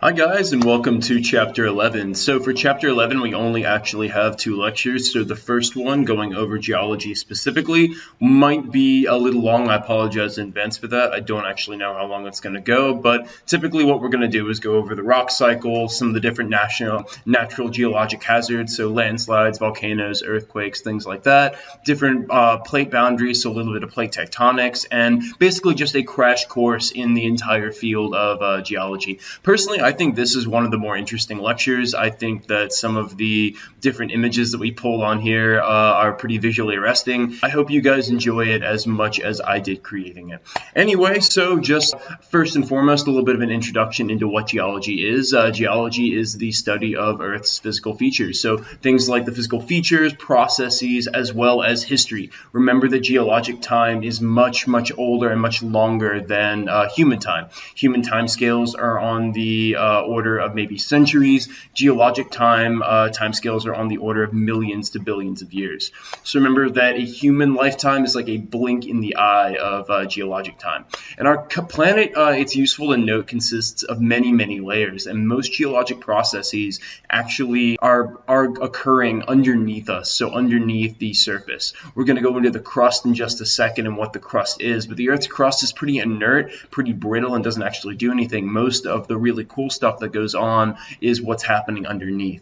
Hi guys, and welcome to Chapter 11. So for Chapter 11, we only actually have 2 lectures. So the first one, going over geology specifically, might be a little long. I apologize in advance for that. I don't actually know how long it's going to go, but typically what we're going to do is go over the rock cycle, some of the different natural geologic hazards, so landslides, volcanoes, earthquakes, things like that, different plate boundaries, so a little bit of plate tectonics, and basically just a crash course in the entire field of geology. Personally, I think this is one of the more interesting lectures. I think that some of the different images that we pulled on here are pretty visually arresting. I hope you guys enjoy it as much as I did creating it. Anyway, so just first and foremost, a little bit of an introduction into what geology is. Geology is the study of Earth's physical features. So things like the physical features, processes, as well as history. Remember that geologic time is much, much older and much longer than human time. Human time scales are on the order of maybe centuries. Geologic time scales are on the order of millions to billions of years. So remember that a human lifetime is like a blink in the eye of geologic time. And our planet, it's useful to note, consists of many, many layers, and most geologic processes actually are occurring underneath us, so underneath the surface. We're going to go into the crust in just a second and what the crust is, but the Earth's crust is pretty inert, pretty brittle, and doesn't actually do anything. Most of the really cool stuff that goes on is what's happening underneath.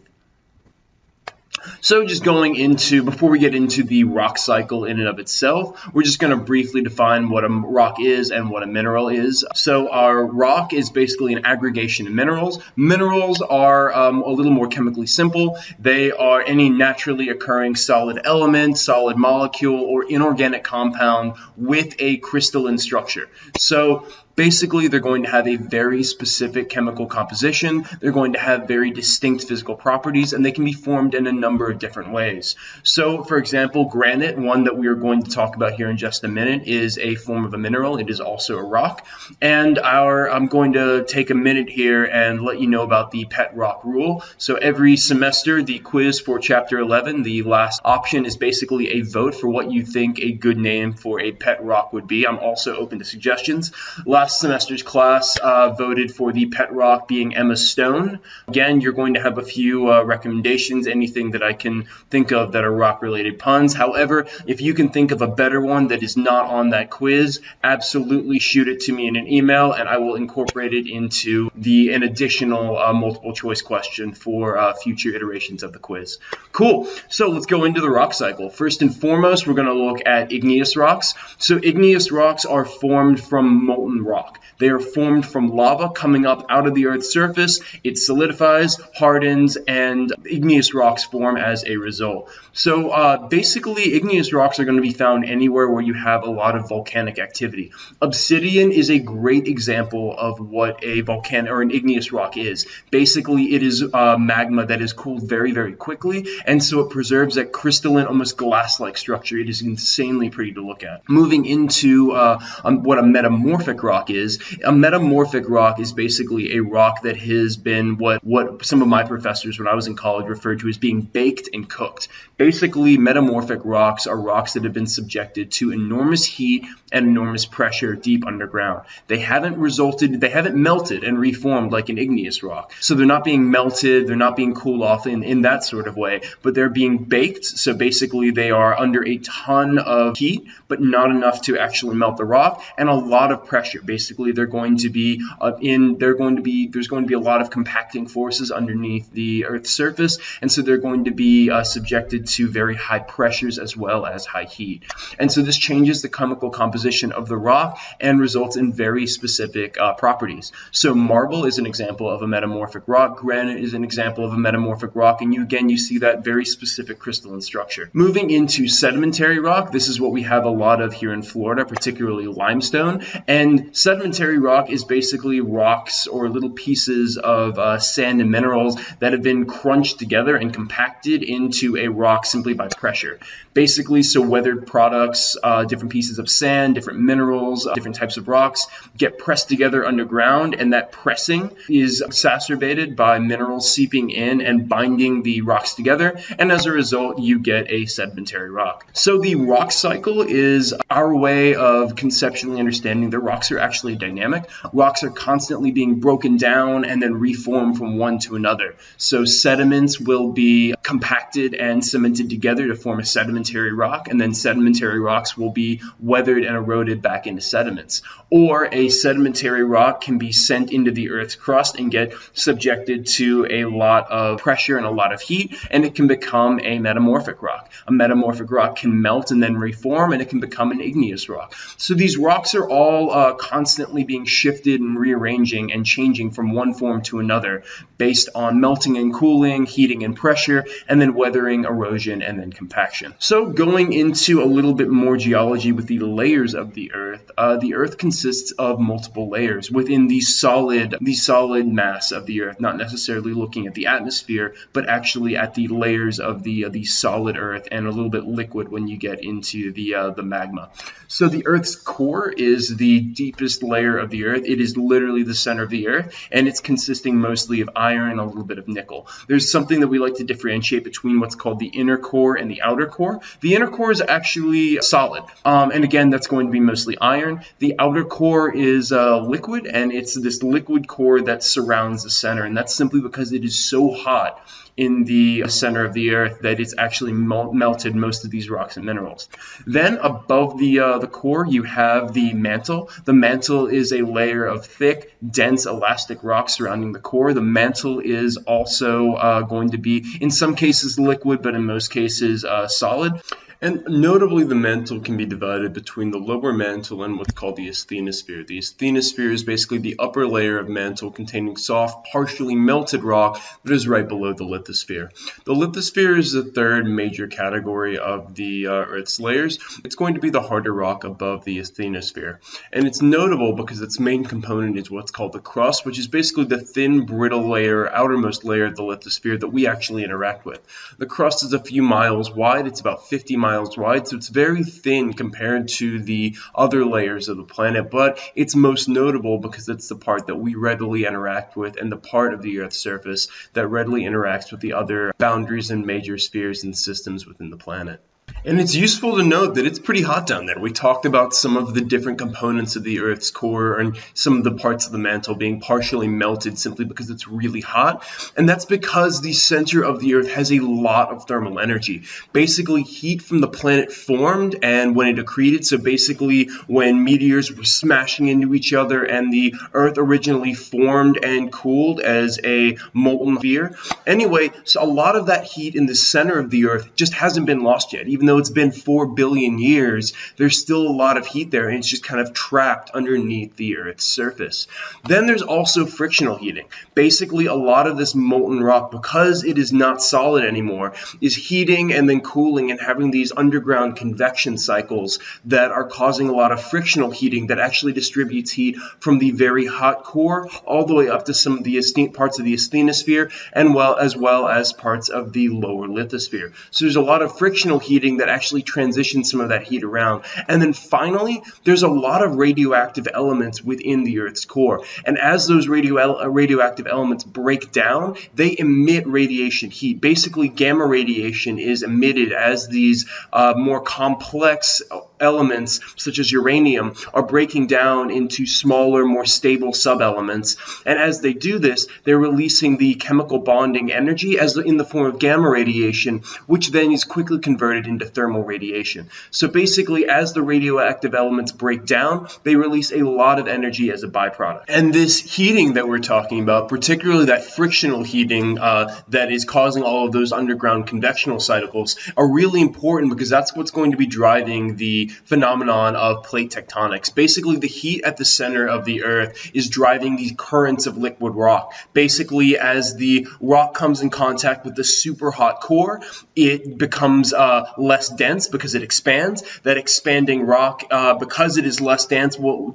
So just going into, before we get into the rock cycle in and of itself, we're just going to briefly define what a rock is and what a mineral is. So our rock is basically an aggregation of minerals. Minerals are a little more chemically simple. They are any naturally occurring solid element, solid molecule, or inorganic compound with a crystalline structure. So basically, they're going to have a very specific chemical composition, they're going to have very distinct physical properties, and they can be formed in a number of different ways. So, for example, granite, one that we are going to talk about here in just a minute, is a form of a mineral. It is also a rock. And I'm going to take a minute here and let you know about the pet rock rule. So every semester, the quiz for Chapter 11, the last option, is basically a vote for what you think a good name for a pet rock would be. I'm also open to suggestions. Last semester's class voted for the pet rock being Emma Stone. Again, you're going to have a few recommendations, anything that I can think of that are rock-related puns. However, if you can think of a better one that is not on that quiz, absolutely shoot it to me in an email, and I will incorporate it into an additional multiple-choice question for future iterations of the quiz. Cool. So let's go into the rock cycle. First and foremost, we're going to look at igneous rocks. So igneous rocks are formed from molten rock. They are formed from lava coming up out of the Earth's surface. It solidifies, hardens, and igneous rocks form as a result. So basically, igneous rocks are going to be found anywhere where you have a lot of volcanic activity. Obsidian is a great example of what a volcano or an igneous rock is. Basically, it is magma that is cooled very, very quickly, and so it preserves that crystalline, almost glass-like structure. It is insanely pretty to look at. Moving into what a metamorphic rock is. A metamorphic rock is basically a rock that has been what some of my professors when I was in college referred to as being baked and cooked. Basically, metamorphic rocks are rocks that have been subjected to enormous heat and enormous pressure deep underground. They haven't melted and reformed like an igneous rock. So they're not being melted, they're not being cooled off in that sort of way, but they're being baked. So basically, they are under a ton of heat, but not enough to actually melt the rock, and a lot of pressure. Basically, there's going to be a lot of compacting forces underneath the Earth's surface, and so they're going to be subjected to very high pressures as well as high heat. And so this changes the chemical composition of the rock and results in very specific properties. So marble is an example of a metamorphic rock, granite is an example of a metamorphic rock, and you see that very specific crystalline structure. Moving into sedimentary rock, this is what we have a lot of here in Florida, particularly limestone, and sedimentary rock is basically rocks or little pieces of sand and minerals that have been crunched together and compacted compacted into a rock simply by pressure. Basically, so weathered products, different pieces of sand, different minerals, different types of rocks get pressed together underground, and that pressing is exacerbated by minerals seeping in and binding the rocks together, and as a result you get a sedimentary rock. So the rock cycle is our way of conceptually understanding that rocks are actually dynamic. Rocks are constantly being broken down and then reformed from one to another. So sediments will be compacted and cemented together to form a sedimentary rock, and then sedimentary rocks will be weathered and eroded back into sediments. Or a sedimentary rock can be sent into the Earth's crust and get subjected to a lot of pressure and a lot of heat, and it can become a metamorphic rock. A metamorphic rock can melt and then reform, and it can become an igneous rock. So these rocks are all constantly being shifted and rearranging and changing from one form to another based on melting and cooling, heating and pressure, and then weathering, erosion, and then compaction. So going into a little bit more geology with the layers of the Earth consists of multiple layers within the solid mass of the Earth, not necessarily looking at the atmosphere, but actually at the layers of the solid Earth, and a little bit liquid when you get into the magma. So the Earth's core is the deepest layer of the Earth. It is literally the center of the Earth, and it's consisting mostly of iron and a little bit of nickel. There's something that we like to differentiate between what's called the inner core and the outer core. The inner core is actually solid, and again, that's going to be mostly iron. The outer core is liquid, and it's this liquid core that surrounds the center, and that's simply because it is so hot in the center of the Earth that it's actually melted most of these rocks and minerals. Then above the core, you have the mantle. The mantle is a layer of thick, dense, elastic rock surrounding the core. The mantle is also going to be, in some cases, liquid, but in most cases, solid. And notably, the mantle can be divided between the lower mantle and what's called the asthenosphere. The asthenosphere is basically the upper layer of mantle containing soft, partially melted rock that is right below the lithosphere. The lithosphere is the third major category of the Earth's layers. It's going to be the harder rock above the asthenosphere. And it's notable because its main component is what's called the crust, which is basically the thin, brittle layer, outermost layer of the lithosphere that we actually interact with. The crust is a few miles wide. It's about 50 miles wide, so it's very thin compared to the other layers of the planet, but it's most notable because it's the part that we readily interact with and the part of the Earth's surface that readily interacts with the other boundaries and major spheres and systems within the planet. And it's useful to note that it's pretty hot down there. We talked about some of the different components of the Earth's core and some of the parts of the mantle being partially melted simply because it's really hot. And that's because the center of the Earth has a lot of thermal energy. Basically, heat from the planet formed and when it accreted, so basically when meteors were smashing into each other and the Earth originally formed and cooled as a molten sphere. Anyway, so a lot of that heat in the center of the Earth just hasn't been lost yet. Even though it's been 4 billion years, there's still a lot of heat there, and it's just kind of trapped underneath the Earth's surface. Then there's also frictional heating. Basically, a lot of this molten rock, because it is not solid anymore, is heating and then cooling and having these underground convection cycles that are causing a lot of frictional heating that actually distributes heat from the very hot core all the way up to some of the parts of the asthenosphere, and as well as parts of the lower lithosphere. So there's a lot of frictional heating that actually transitions some of that heat around. And then finally, there's a lot of radioactive elements within the Earth's core. And as those radioactive elements break down, they emit radiation heat. Basically, gamma radiation is emitted as these more complex elements, such as uranium, are breaking down into smaller, more stable subelements. And as they do this, they're releasing the chemical bonding energy in the form of gamma radiation, which then is quickly converted into thermal radiation. So basically, as the radioactive elements break down, they release a lot of energy as a byproduct. And this heating that we're talking about, particularly that frictional heating that is causing all of those underground convectional cycles, are really important because that's what's going to be driving the phenomenon of plate tectonics. Basically, the heat at the center of the Earth is driving these currents of liquid rock. Basically, as the rock comes in contact with the super hot core, it becomes less less dense because it expands. That expanding rock, because it is less dense, will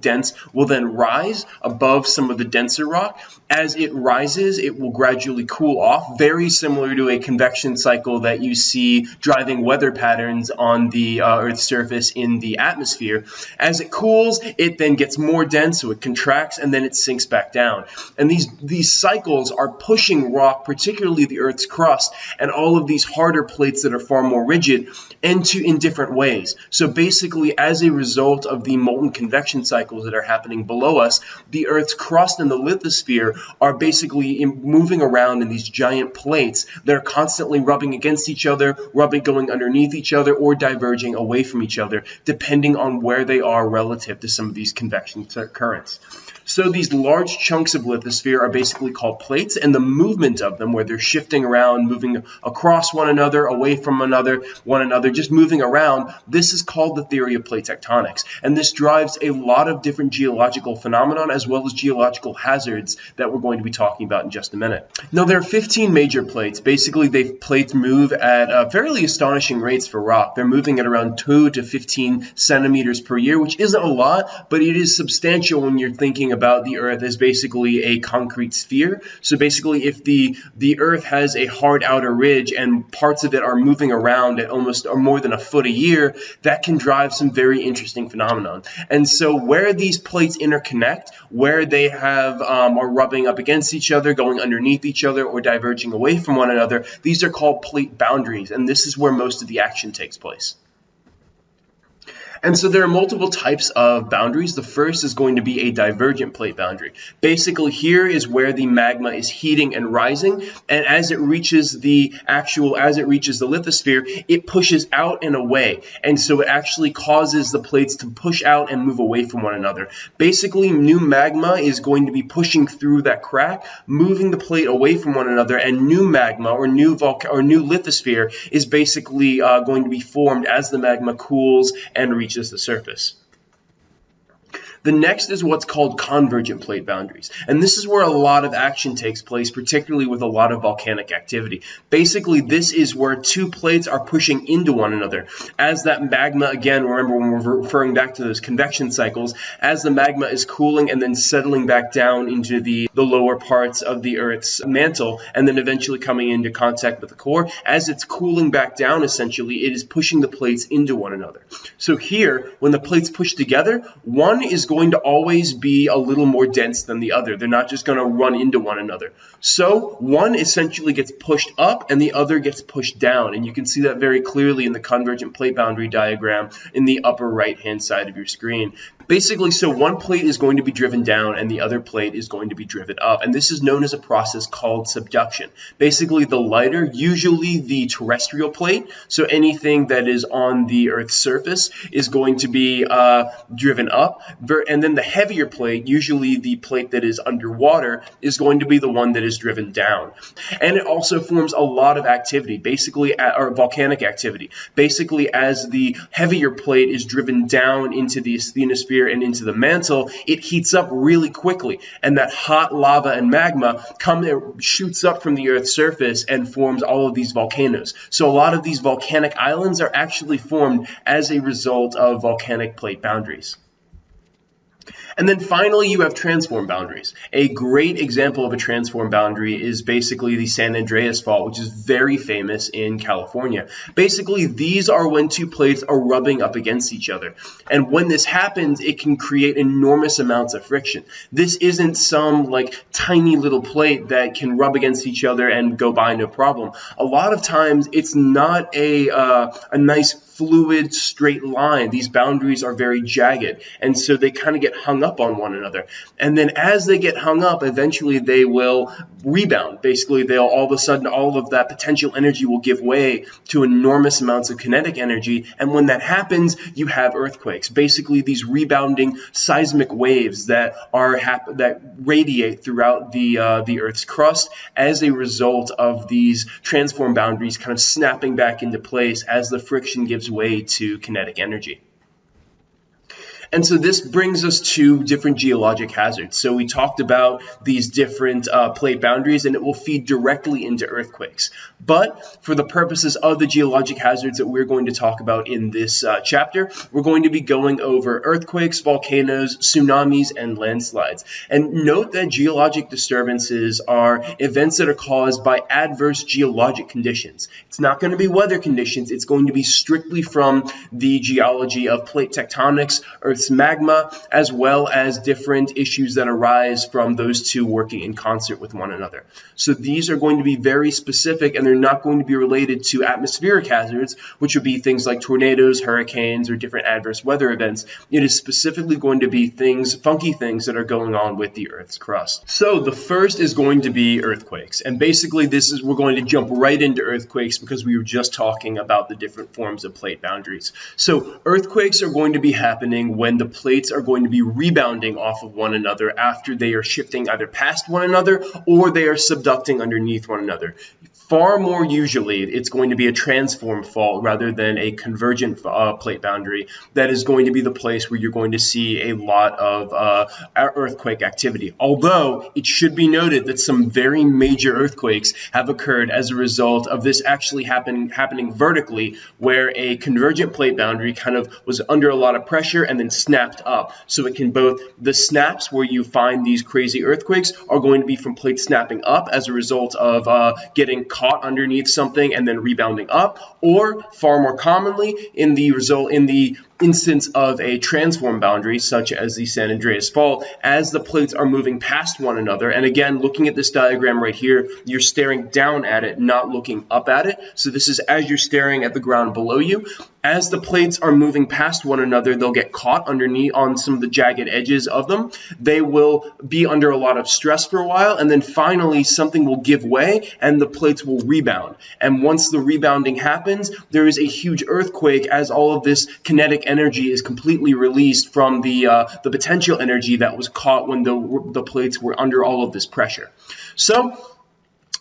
then rise above some of the denser rock. As it rises, it will gradually cool off, very similar to a convection cycle that you see driving weather patterns on the Earth's surface in the atmosphere. As it cools, it then gets more dense, so it contracts, and then it sinks back down. And these cycles are pushing rock, particularly the Earth's crust, and all of these harder plates that are far more rigid, in different ways. So basically, as a result of the molten convection cycles that are happening below us, the Earth's crust and the lithosphere are basically moving around in these giant plates that are constantly rubbing against each other, going underneath each other, or diverging away from each other, depending on where they are relative to some of these convection currents. So these large chunks of lithosphere are basically called plates, and the movement of them, where they're shifting around, moving across one another, away from one another, just moving around, this is called the theory of plate tectonics. And this drives a lot of different geological phenomenon as well as geological hazards that we're going to be talking about in just a minute. Now, there are 15 major plates. Basically, plates move at fairly astonishing rates for rock. They're moving at around 2 to 15 centimeters per year, which isn't a lot, but it is substantial when you're thinking about the Earth as basically a concrete sphere. So basically, if the Earth has a hard outer ridge and parts of it are moving around at almost or more than a foot a year, that can drive some very interesting phenomenon. And so where these plates interconnect, where they are rubbing up against each other, going underneath each other, or diverging away from one another, these are called plate boundaries, and this is where most of the action takes place. And so there are multiple types of boundaries. The first is going to be a divergent plate boundary. Basically, here is where the magma is heating and rising, and as it reaches the lithosphere, it pushes out and away, and so it actually causes the plates to push out and move away from one another. Basically, new magma is going to be pushing through that crack, moving the plate away from one another, and new magma or new lithosphere is basically going to be formed as the magma cools and reaches the surface. The next is what's called convergent plate boundaries, and this is where a lot of action takes place, particularly with a lot of volcanic activity. Basically, this is where two plates are pushing into one another. As that magma, again, remember when we're referring back to those convection cycles, as the magma is cooling and then settling back down into the lower parts of the Earth's mantle, and then eventually coming into contact with the core, as it's cooling back down, essentially, it is pushing the plates into one another. So here, when the plates push together, one is going to always be a little more dense than the other. They're not just going to run into one another. So one essentially gets pushed up and the other gets pushed down. And you can see that very clearly in the convergent plate boundary diagram in the upper right-hand side of your screen. Basically, so one plate is going to be driven down and the other plate is going to be driven up. And this is known as a process called subduction. Basically, the lighter, usually the terrestrial plate, so anything that is on the Earth's surface, is going to be driven up. And then the heavier plate, usually the plate that is underwater, is going to be the one that is driven down. And it also forms a lot of activity, basically, or volcanic activity. Basically, as the heavier plate is driven down into the asthenosphere and into the mantle, it heats up really quickly, and that hot lava and magma shoots up from the Earth's surface and forms all of these volcanoes. So a lot of these volcanic islands are actually formed as a result of volcanic plate boundaries. And then finally, you have transform boundaries. A great example of a transform boundary is basically the San Andreas Fault, which is very famous in California. Basically, these are when two plates are rubbing up against each other. And when this happens, it can create enormous amounts of friction. This isn't some tiny little plate that can rub against each other and go by no problem. A lot of times, it's not a nice fluid straight line. These boundaries are very jagged, and so they kind of get hung up on one another. And then as they get hung up, eventually they will rebound. Basically, all of a sudden, all of that potential energy will give way to enormous amounts of kinetic energy, and when that happens, you have earthquakes. Basically, these rebounding seismic waves that radiate throughout the Earth's crust as a result of these transform boundaries kind of snapping back into place as the friction gives way to kinetic energy. And so this brings us to different geologic hazards. So we talked about these different plate boundaries, and it will feed directly into earthquakes. But for the purposes of the geologic hazards that we're going to talk about in this chapter, we're going to be going over earthquakes, volcanoes, tsunamis, and landslides. And note that geologic disturbances are events that are caused by adverse geologic conditions. It's not going to be weather conditions. It's going to be strictly from the geology of plate tectonics, Earth's magma, as well as different issues that arise from those two working in concert with one another. So these are going to be very specific, and they're not going to be related to atmospheric hazards, which would be things like tornadoes, hurricanes, or different adverse weather events. It is specifically going to be things, funky things that are going on with the Earth's crust. So the first is going to be earthquakes, and basically we're going to jump right into earthquakes because we were just talking about the different forms of plate boundaries. So earthquakes are going to be happening when the plates are going to be rebounding off of one another after they are shifting either past one another or they are subducting underneath one another. Far more usually, it's going to be a transform fault rather than a convergent plate boundary that is going to be the place where you're going to see a lot of earthquake activity. Although it should be noted that some very major earthquakes have occurred as a result of this actually happening vertically, where a convergent plate boundary kind of was under a lot of pressure and then snapped up. So it can both, the snaps where you find these crazy earthquakes are going to be from plates snapping up as a result of getting caught underneath something and then rebounding up, or far more commonly in the instance of a transform boundary, such as the San Andreas Fault, as the plates are moving past one another. And again, looking at this diagram right here, you're staring down at it, not looking up at it. So this is as you're staring at the ground below you. As the plates are moving past one another, they'll get caught underneath on some of the jagged edges of them. They will be under a lot of stress for a while, and then finally something will give way and the plates will rebound. And once the rebounding happens, there is a huge earthquake as all of this kinetic energy is completely released from the potential energy that was caught when the plates were under all of this pressure. So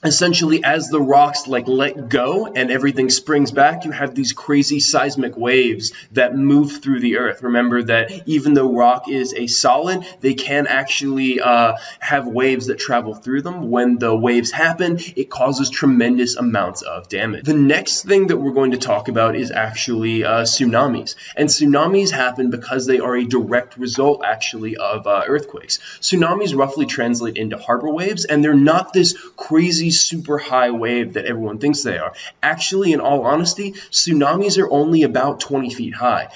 essentially, as the rocks let go and everything springs back, you have these crazy seismic waves that move through the earth. Remember that even though rock is a solid, they can actually have waves that travel through them. When the waves happen, it causes tremendous amounts of damage. The next thing that we're going to talk about is actually tsunamis. And tsunamis happen because they are a direct result actually of earthquakes. Tsunamis roughly translate into harbor waves, and they're not this crazy super high wave that everyone thinks they are. Actually, in all honesty, tsunamis are only about 20 feet high.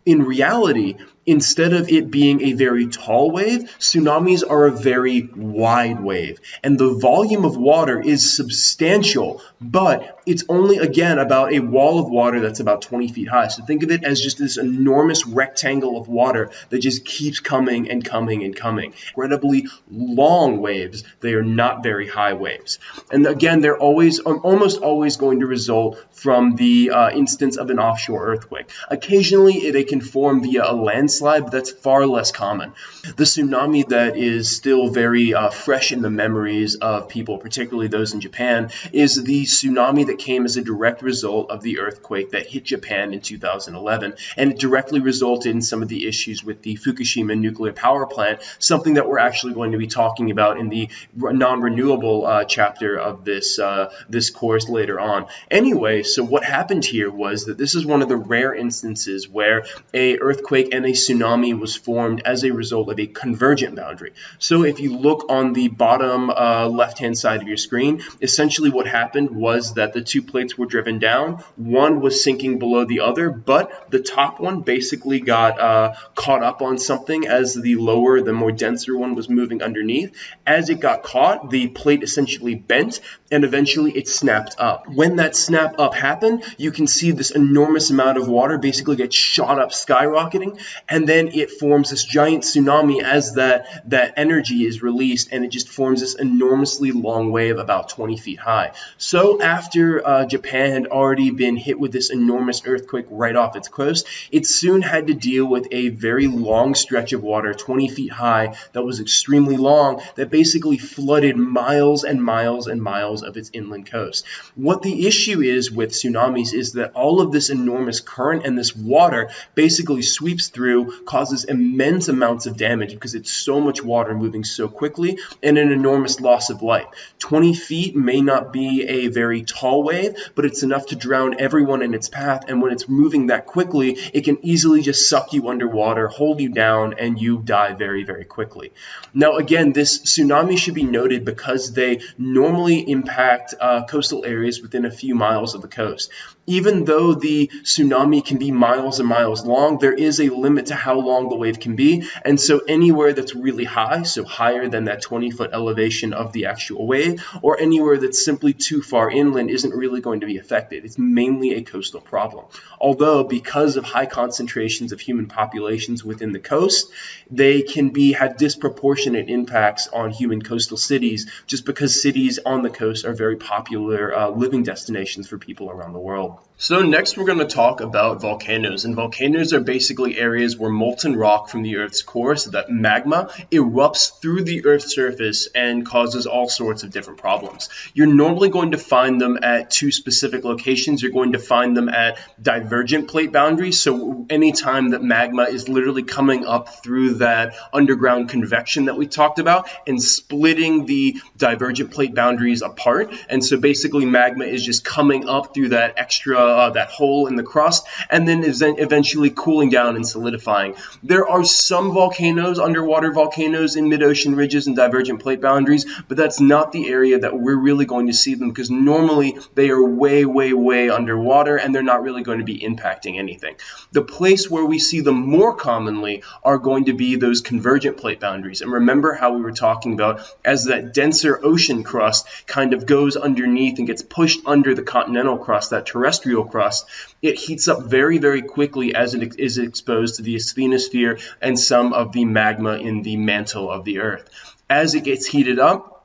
In reality, instead of it being a very tall wave, tsunamis are a very wide wave. And the volume of water is substantial, but it's only, again, about a wall of water that's about 20 feet high. So think of it as just this enormous rectangle of water that just keeps coming and coming and coming. Incredibly long waves. They are not very high waves. And again, they're almost always going to result from the instance of an offshore earthquake. Occasionally, they can form via a landslide, but that's far less common. The tsunami that is still very fresh in the memories of people, particularly those in Japan, is the tsunami that came as a direct result of the earthquake that hit Japan in 2011, and it directly resulted in some of the issues with the Fukushima nuclear power plant, something that we're actually going to be talking about in the non-renewable chapter of this course later on. Anyway, so what happened here was that this is one of the rare instances where a earthquake and a tsunami was formed as a result of a convergent boundary. So if you look on the bottom left-hand side of your screen, essentially what happened was that the two plates were driven down. One was sinking below the other, but the top one basically got caught up on something as the lower, the more denser one was moving underneath. As it got caught, the plate essentially bent, and eventually it snapped up. When that snap up happened, you can see this enormous amount of water basically get shot up, skyrocketing, and then it forms this giant tsunami as that energy is released, and it just forms this enormously long wave about 20 feet high. So after Japan had already been hit with this enormous earthquake right off its coast, it soon had to deal with a very long stretch of water, 20 feet high, that was extremely long, that basically flooded miles and miles and miles of its inland coast. What the issue is with tsunamis is that all of this enormous current and this water basically sweeps through through causes immense amounts of damage because it's so much water moving so quickly, and an enormous loss of life. 20 feet may not be a very tall wave, but it's enough to drown everyone in its path, and when it's moving that quickly, it can easily just suck you underwater, hold you down, and you die very, very quickly. Now, again, this tsunami should be noted because they normally impact coastal areas within a few miles of the coast. Even though the tsunami can be miles and miles long, there is a limit to how long the wave can be, and so anywhere that's really high, so higher than that 20-foot elevation of the actual wave, or anywhere that's simply too far inland isn't really going to be affected. It's mainly a coastal problem. Although, because of high concentrations of human populations within the coast, they can have disproportionate impacts on human coastal cities, just because cities on the coast are very popular living destinations for people around the world. So next we're going to talk about volcanoes, and volcanoes are basically areas where molten rock from the Earth's core, so that magma, erupts through the Earth's surface and causes all sorts of different problems. You're normally going to find them at two specific locations. You're going to find them at divergent plate boundaries, so anytime that magma is literally coming up through that underground convection that we talked about and splitting the divergent plate boundaries apart, and so basically magma is just coming up through that extra that hole in the crust, and then is eventually cooling down and solidifying. There are some volcanoes, underwater volcanoes, in mid-ocean ridges and divergent plate boundaries, but that's not the area that we're really going to see them, because normally they are way, way, way underwater, and they're not really going to be impacting anything. The place where we see them more commonly are going to be those convergent plate boundaries. And remember how we were talking about as that denser ocean crust kind of goes underneath and gets pushed under the continental crust, that terrestrial crust, it heats up very, very quickly as it is exposed to the asthenosphere and some of the magma in the mantle of the Earth. As it gets heated up,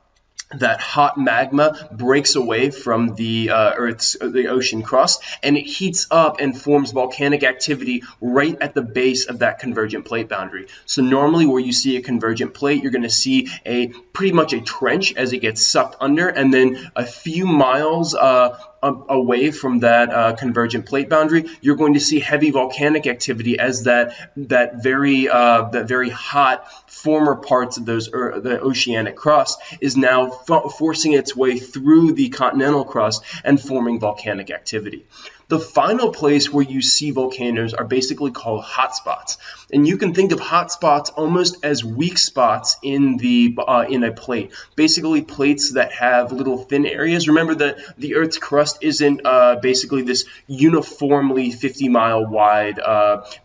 that hot magma breaks away from the the ocean crust, and it heats up and forms volcanic activity right at the base of that convergent plate boundary. So normally where you see a convergent plate, you're going to see pretty much a trench as it gets sucked under, and then a few miles away from that convergent plate boundary, you're going to see heavy volcanic activity as that very hot former parts of the oceanic crust is now forcing its way through the continental crust and forming volcanic activity. The final place where you see volcanoes are basically called hotspots, and you can think of hotspots almost as weak spots in a plate. Basically, plates that have little thin areas. Remember that the Earth's crust isn't basically this uniformly 50-mile wide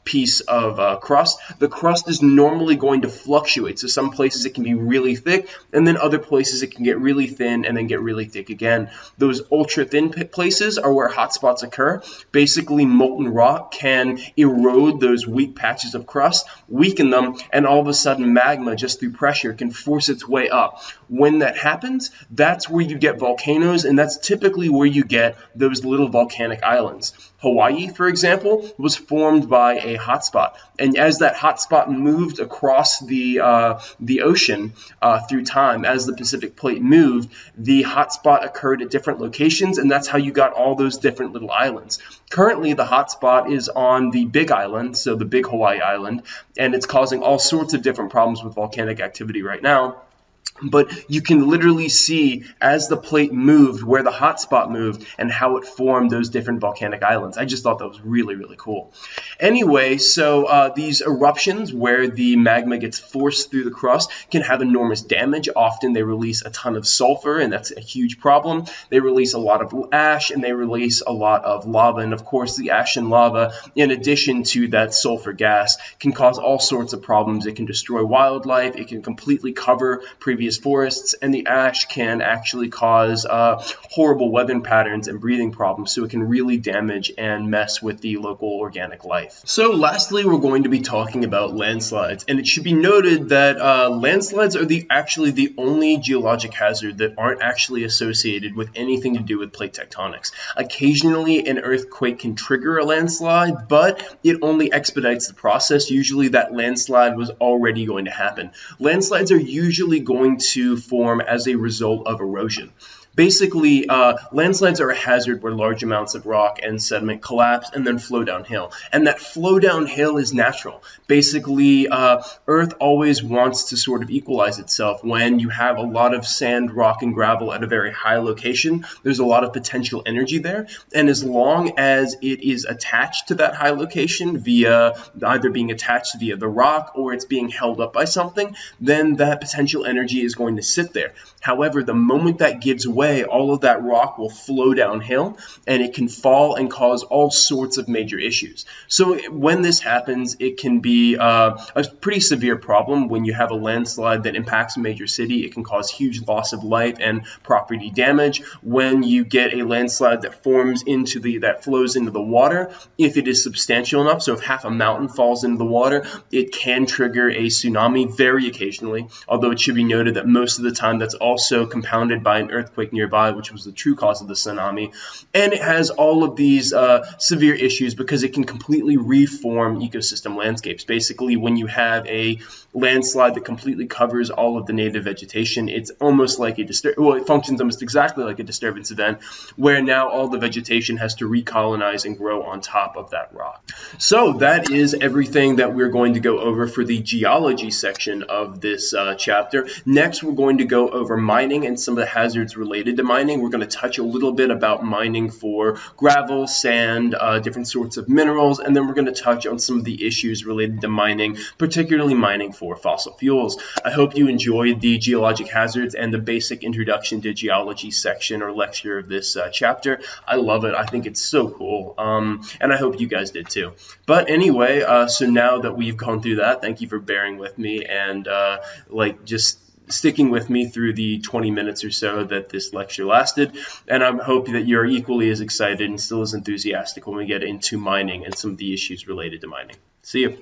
piece of crust. The crust is normally going to fluctuate. So some places it can be really thick, and then other places it can get really thin and then get really thick again. Those ultra thin places are where hotspots occur. Basically, molten rock can erode those weak patches of crust, weaken them, and all of a sudden magma, just through pressure, can force its way up. When that happens, that's where you get volcanoes, and that's typically where you get those little volcanic islands. Hawaii, for example, was formed by a hotspot, and as that hotspot moved across the ocean through time, as the Pacific Plate moved, the hotspot occurred at different locations, and that's how you got all those different little islands. Currently, the hotspot is on the Big Island, so the Big Hawaii Island, and it's causing all sorts of different problems with volcanic activity right now. But you can literally see as the plate moved where the hotspot moved and how it formed those different volcanic islands. I just thought that was really, really cool. Anyway, so these eruptions where the magma gets forced through the crust can have enormous damage. Often they release a ton of sulfur, and that's a huge problem. They release a lot of ash, and they release a lot of lava. And of course, the ash and lava, in addition to that sulfur gas, can cause all sorts of problems. It can destroy wildlife. It can completely cover previous forests, and the ash can actually cause horrible weather patterns and breathing problems, so it can really damage and mess with the local organic life. So lastly, we're going to be talking about landslides, and it should be noted that landslides are actually the only geologic hazard that aren't actually associated with anything to do with plate tectonics. Occasionally an earthquake can trigger a landslide, but it only expedites the process. Usually that landslide was already going to happen. Landslides are usually going to form as a result of erosion. Basically, landslides are a hazard where large amounts of rock and sediment collapse and then flow downhill. And that flow downhill is natural. Basically, Earth always wants to sort of equalize itself. When you have a lot of sand, rock, and gravel at a very high location, there's a lot of potential energy there. And as long as it is attached to that high location via either being attached via the rock or it's being held up by something, then that potential energy is going to sit there. However, the moment that gives way, all of that rock will flow downhill and it can fall and cause all sorts of major issues. So when this happens, it can be a pretty severe problem. When you have a landslide that impacts a major city, it can cause huge loss of life and property damage. When you get a landslide that forms that flows into the water, if it is substantial enough, so if half a mountain falls into the water, it can trigger a tsunami very occasionally, although it should be noted that most of the time that's also compounded by an earthquake nearby, which was the true cause of the tsunami. And it has all of these severe issues because it can completely reform ecosystem landscapes. Basically, when you have a landslide that completely covers all of the native vegetation, it's almost like it functions almost exactly like a disturbance event, where now all the vegetation has to recolonize and grow on top of that rock. So that is everything that we're going to go over for the geology section of this chapter. Next, we're going to go over mining and some of the hazards related to mining. We're going to touch a little bit about mining for gravel, sand, different sorts of minerals, and then we're going to touch on some of the issues related to mining, particularly mining for fossil fuels. I hope you enjoyed the geologic hazards and the basic introduction to geology section or lecture of this chapter. I love it. I think it's so cool, and I hope you guys did too. But anyway, so now that we've gone through that, thank you for bearing with me and just sticking with me through the 20 minutes or so that this lecture lasted, and I hope that you're equally as excited and still as enthusiastic when we get into mining and some of the issues related to mining. See you.